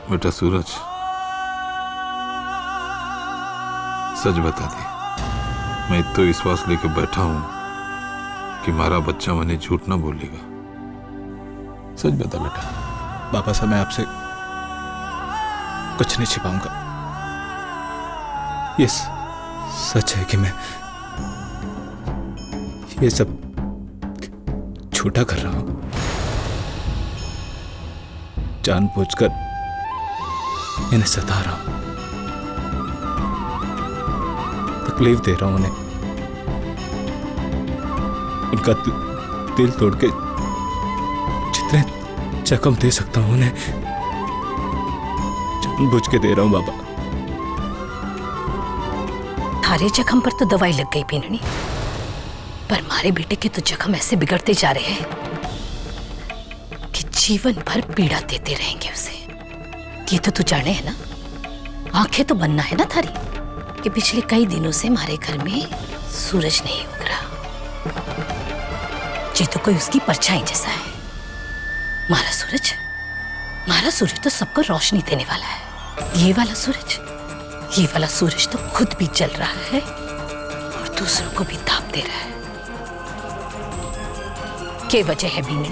बेटा सूरज, सच बता दे, मैं तो विश्वास लेके बैठा हूं कि हमारा बच्चा मैंने झूठ ना बोलेगा। सच बता बेटा। पापा साहब, मैं आपसे कुछ नहीं छिपाऊंगा। ये सच है कि मैं ये सब झूठा कर रहा हूं, जानबूझकर इन्हें सता रहा हूं, तकलीफ दे रहा हूं उन्हें, उनका दिल तोड़ के जितने जख्म दे सकता हूं उन्हें जानबूझ के दे रहा हूं बाबा। थारे जख्म पर तो दवाई लग गई बीननी, पर हमारे बेटे के तो जख्म ऐसे बिगड़ते जा रहे हैं कि जीवन भर पीड़ा देते रहेंगे उसे। ये तो तू जाने है ना, आंखें तो बनना है ना थारी कि पिछले कई दिनों से हमारे घर में सूरज नहीं उग रहा। ये तो कोई उसकी परछाई जैसा है। हमारा सूरज तो सबको रोशनी देने वाला है। ये वाला सूरज तो खुद भी जल रहा है और दूसरों को भी ताप दे रहा है। क्या वजह है बीननी?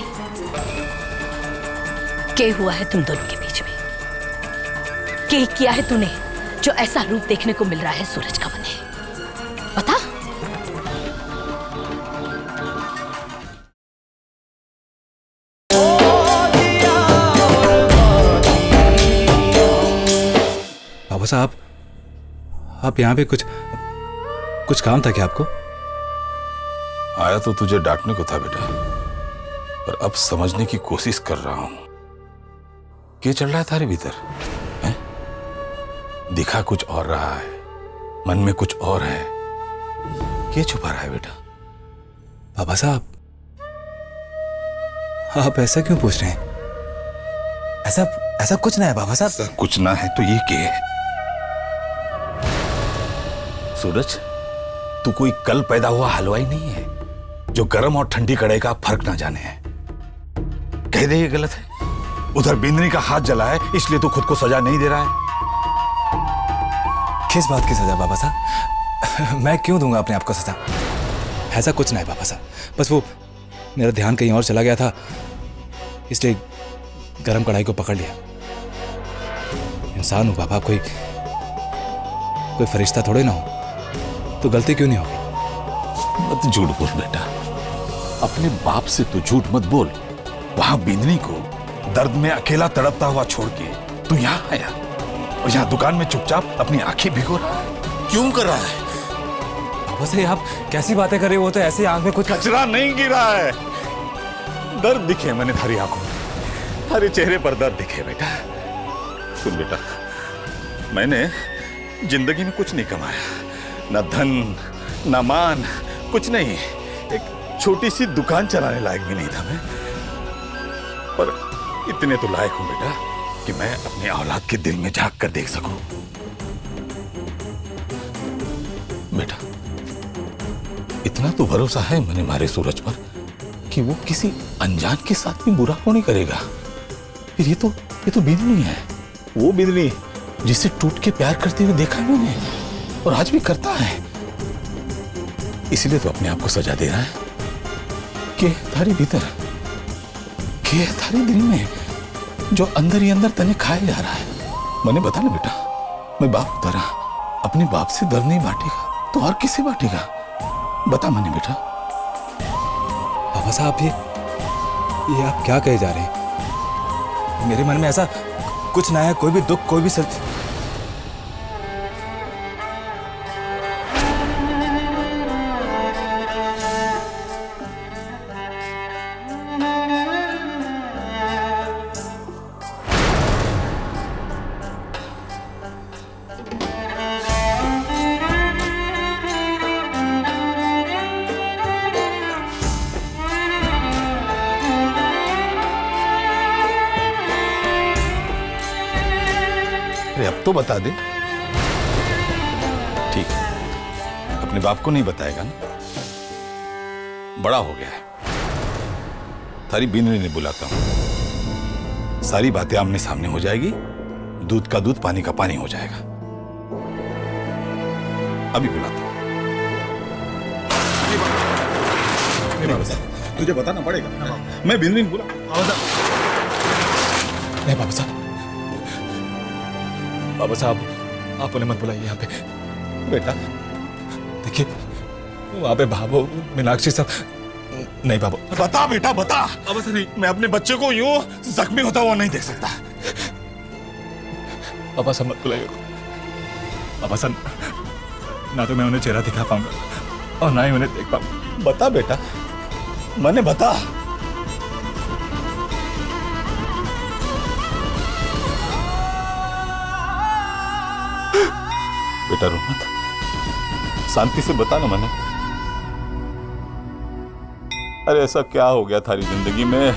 क्या हुआ है तुम दोनों के बीच में? क्या किया है तूने जो ऐसा रूप देखने को मिल रहा है सूरज का? मने बता। बाबा साहब, आप यहाँ पे कुछ काम था क्या आपको? आया तो तुझे डांटने को था बेटा, पर अब समझने की कोशिश कर रहा हूं। क्या चल रहा है थारे भीतर? हैं? दिखा कुछ और रहा है, मन में कुछ और है। क्या छुपा रहा है बेटा? बाबा साहब, आप ऐसा क्यों पूछ रहे हैं? ऐसा कुछ ना है बाबा साहब। कुछ ना है तो ये क्या है? सूरज, तू कोई कल पैदा हुआ हलवाई नहीं है जो गरम और ठंडी कड़ाई का फर्क ना जाने है। कह दे ये गलत है। उधर बिंदनी का हाथ जला है, इसलिए तू खुद को सजा नहीं दे रहा है। किस बात की सजा बाबा साहब? मैं क्यों दूंगा अपने आप को सजा? ऐसा कुछ ना है बाबा साहब, बस वो मेरा ध्यान कहीं और चला गया था, इसलिए गरम कढ़ाई को पकड़ लिया। इंसान हूं बाबा, कोई फरिश्ता थोड़े ना हो, तो गलती क्यों नहीं होगी? मत झूठ बोल बेटा, अपने बाप से तो झूठ मत बोल। वहां बिंदनी को दर्द में अकेला तड़पता हुआ छोड़ के तू यहाँ आया और यहाँ दुकान में चुपचाप अपनी आंखें भिगो रहा है। क्यों कर रहा है? बाबा साहब, आप कैसी बातें कर रहे हो? तो ऐसे आंख में कुछ कचरा नहीं गिरा है। दर्द दिखे मैंने थारी आंखों में, थारे चेहरे पर दर्द दिखे बेटा। सुन बेटा, मैंने जिंदगी में कुछ नहीं कमाया, ना धन ना मान, कुछ नहीं। एक छोटी सी दुकान चलाने लायक भी नहीं था मैं, पर इतने तो लायक हूं बेटा कि मैं अपनी औलाद के दिल में झांक कर देख सकूं। बेटा, इतना तो भरोसा है मैंने हमारे सूरज पर कि वो किसी अनजान के साथ भी बुरा क्यों नहीं करेगा। फिर ये तो बिंदनी है, वो बिंदनी जिसे टूट के प्यार करते हुए देखा है मैंने, और आज भी करता है। इसलिए तो अपने आप को सजा दे रहा है कि थारे भीतर, कि थारे दिल में जो अंदर ही अंदर तने खाए जा रहा है। मैंने बता ना बेटा, मैं बाप होता रहा, अपने बाप से दर्द नहीं बांटेगा तो और किससे बांटेगा? बता मैंने बेटा। बाबा साहब, ये आप क्या कहे जा रहे हैं? मेरे मन में ऐसा कुछ ना है, कोई भी दुख, कोई भी सच। अरे अब तो बता दे। ठीक है, अपने बाप को नहीं बताएगा ना? बड़ा हो गया है, थारी बिंदनी ने बुलाता हूं, सारी बातें आमने सामने हो जाएगी, दूध का दूध पानी का पानी हो जाएगा। अभी पिलाता हूं। नहीं बाबा साहब, तुझे बताना पड़ेगा। मैं बिन दिन बोला नहीं बाबा साहब आप उन्हें मत बुलाइए यहाँ पे। बेटा देखिए वहां पे भाभो मीनाक्षी सब नहीं बाबा। बता बेटा बता। अब नहीं, मैं अपने बच्चे को यूं जख्मी होता हुआ नहीं देख सकता। बाबा साहब मत बुलाइए बाबा साहब, ना तो मैं उन्हें चेहरा दिखा पाऊंगा और ना ही उन्हें देख पाऊंगा। बता बेटा, मैंने बता। बेटा रो मत, शांति से बता ना। मैंने अरे ऐसा क्या हो गया थारी जिंदगी में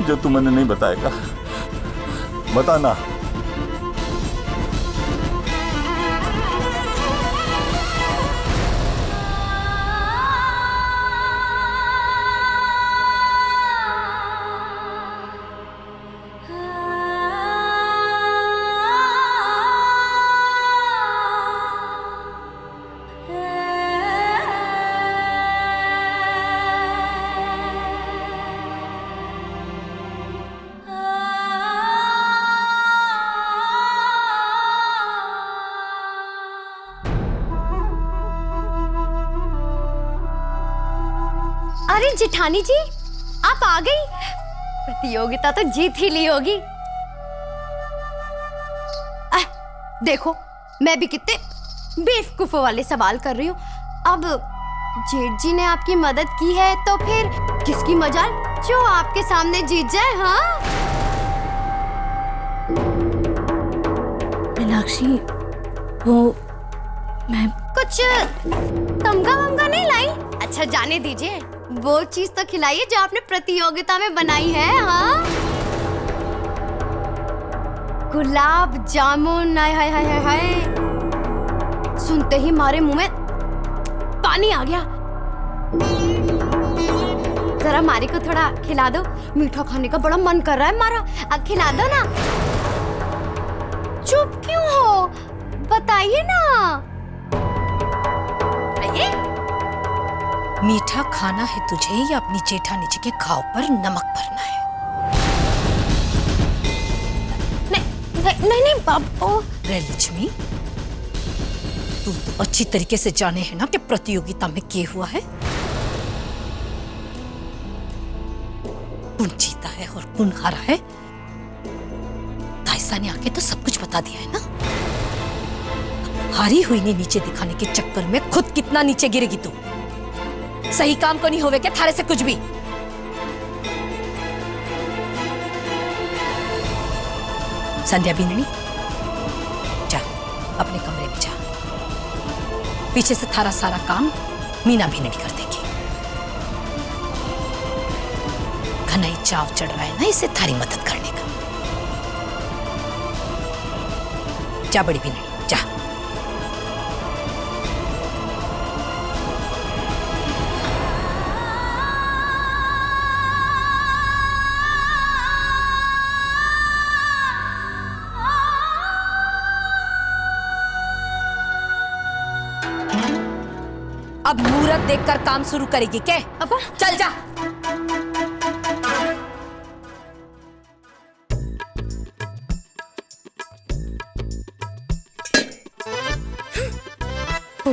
जो तू मैंने नहीं बताएगा? बता ना। अरे जेठानी जी, आप आ गई। प्रतियोगिता तो जीत ही ली होगी। देखो मैं भी कितने बेवकूफों वाले सवाल कर रही हूँ। अब जेठ जी ने आपकी मदद की है तो फिर किसकी मजाल जो आपके सामने जीत जाए। हाँ मीनाक्षी, वो मैं कुछ तमगा वमगा नहीं लाई? अच्छा जाने दीजिए, वो चीज तो खिलाइए जो आपने प्रतियोगिता में बनाई है। हाँ गुलाब जामुन, हाय हाय हाय हाय हाय, सुनते ही हमारे मुंह में पानी आ गया। जरा मारी को थोड़ा खिला दो, मीठा खाने का बड़ा मन कर रहा है हमारा। अब खिला दो ना। चुप क्यों हो, बताइए ना। आइए। मीठा खाना है तुझे या अपनी जेठानी जी के घाव पर नमक भरना है? नहीं नहीं बाबू। रे लक्ष्मी, तू तो अच्छी तरीके से जाने है ना कि प्रतियोगिता में क्या हुआ है। कौन जीता है और कौन हारा है। ताइसा ने आके तो सब कुछ बता दिया है ना। हारी हुई ने नीचे दिखाने के चक्कर में खुद कितना नीचे गिरेगी तू। सही काम को नहीं होवे क्या थारे से कुछ भी। संध्या बीननी, जा अपने कमरे में जा। पीछे से थारा सारा काम मीना बीननी कर देगी। घनाई चाव चढ़ रहा है ना इसे थारी मदद करने का। जा बड़ी बीननी जा। अब मुहूर्त देखकर काम शुरू करेगी क्या? अब चल जा।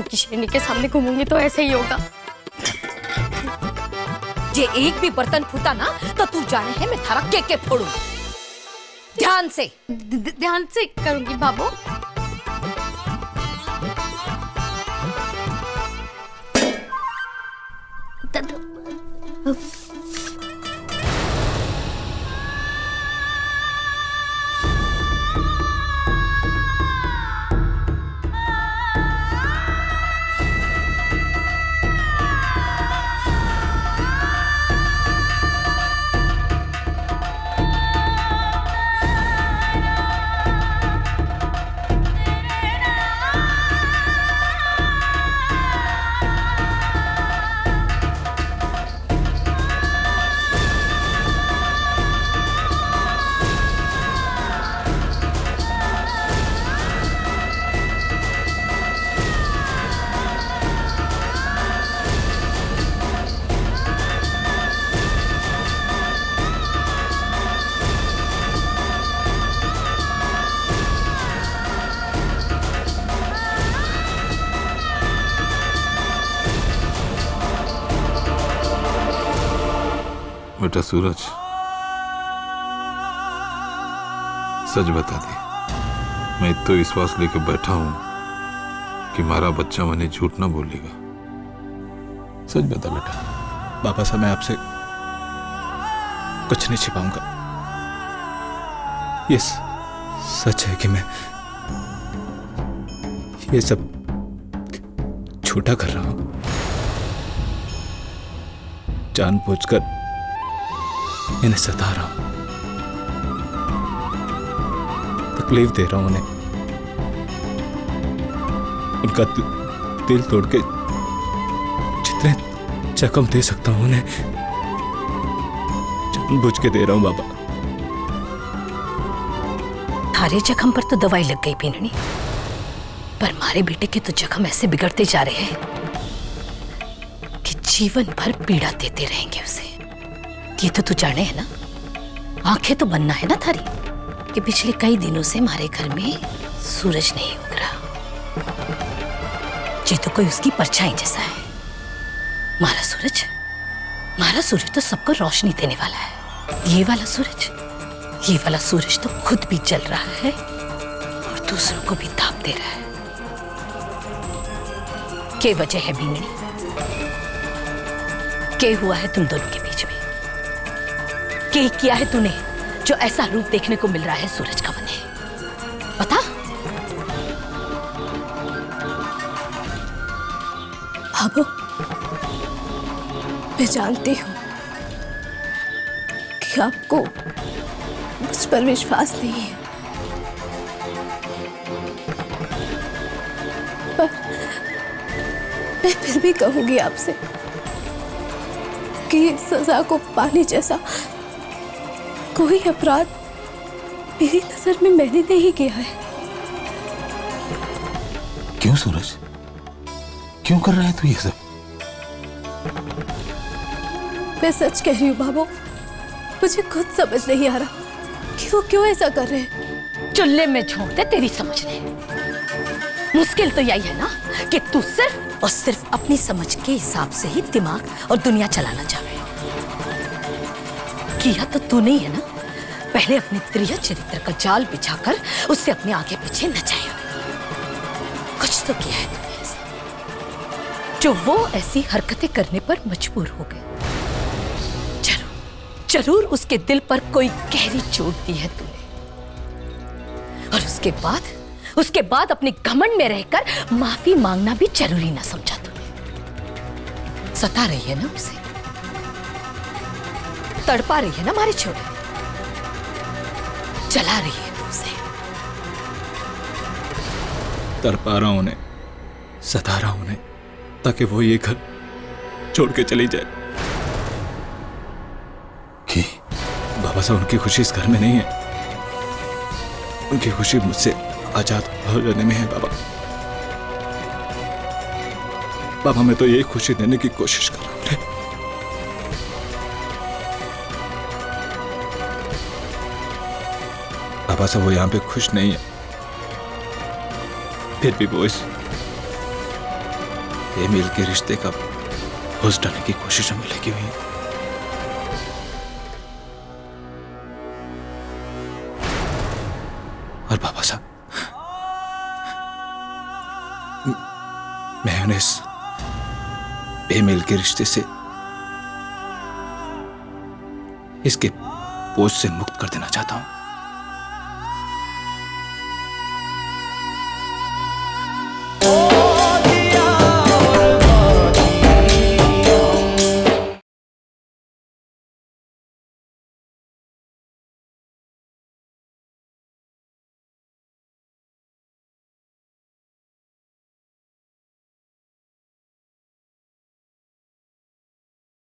की श्रेणी के सामने घूमूंगी तो ऐसे ही होगा। जे एक भी बर्तन फूटा ना तो तू जाने है मैं थारा के फोड़ू। ध्यान से ध्यान से करूंगी बाबू। बेटा सूरज, सच बता दे, मैं तो विश्वास लेके बैठा हूं कि मारा बच्चा मैंने झूठ ना बोलेगा। सच बता बेटा। पापा साहब, मैं आपसे कुछ नहीं छिपाऊंगा। ये सच है कि मैं ये सब झूठा कर रहा हूं, जानबूझकर इन्हें सता रहा हूं, तकलीफ दे रहा हूं उन्हें, उनका दिल तोड़ के जितने जख्म दे सकता हूं उन्हें जानबूझ के दे रहा हूं बाबा। थारे जख्म पर तो दवाई लग गई पीननी, पर हमारे बेटे के तो जख्म ऐसे बिगड़ते जा रहे हैं कि जीवन भर पीड़ा देते रहेंगे उसे। ये तो तू जाने है ना, आंखें तो बनना है ना थारी कि पिछले कई दिनों से हमारे घर में सूरज नहीं उग रहा। ये तो कोई उसकी परछाई जैसा है। हमारा सूरज तो सबको रोशनी देने वाला है। ये वाला सूरज तो खुद भी जल रहा है और दूसरों को भी ताप दे रहा है। क्या वजह है बीननी? क्या हुआ है तुम दोनों के बीच में? क्या किया है तूने जो ऐसा रूप देखने को मिल रहा है सूरज का? बने बता। बाबू, मैं जानती हूँ कि आपको मुझ पर विश्वास नहीं है, पर मैं फिर भी कहूंगी आपसे कि इस सजा को पाने जैसा कोई अपराध मेरी नजर में मैंने नहीं किया है। क्यों सूरज, क्यों कर रहा है तू ये सब? मैं सच कह रही हूँ बाबू, मुझे खुद समझ नहीं आ रहा कि वो क्यों ऐसा कर रहे हैं। चुल्ले में झोंक दे तेरी समझने। मुश्किल तो यही है ना कि तू सिर्फ और सिर्फ अपनी समझ के हिसाब से ही दिमाग और दुनिया चलाना चाहे। किया तो तूने ही है ना, पहले अपने प्रिय चरित्र का जाल बिछाकर उससे अपने आगे पीछे नचाया। कुछ तो किया है तूने ऐसा जो वो ऐसी हरकतें करने पर मजबूर हो गए। जरूर उसके दिल पर कोई गहरी चोट दी है तूने, और उसके बाद अपने घमंड में रहकर माफी मांगना भी जरूरी ना समझा तूने। सता रही है ना उसे, तड़पा रही है ना हमारे छोरे, जला रही है तू उसे। तड़पा रहा हूं उन्हें, सता रहा हूं उन्हें, ताकि वो ये घर छोड़ के चली जाए। बाबा साहब, उनकी खुशी इस घर में नहीं है, उनकी खुशी मुझसे आजाद हो जाने में है बाबा। बाबा, मैं तो यही खुशी देने की कोशिश कर रहा हूं। बाबा साहब, वो यहां पे खुश नहीं है, फिर भी वो इस मिल के रिश्ते का भुस डालने की कोशिश में लगी हुई है। और बाबा साहब, मैं उन्हें इस बेमेल के रिश्ते से, इसके बोझ से मुक्त कर देना चाहता हूं।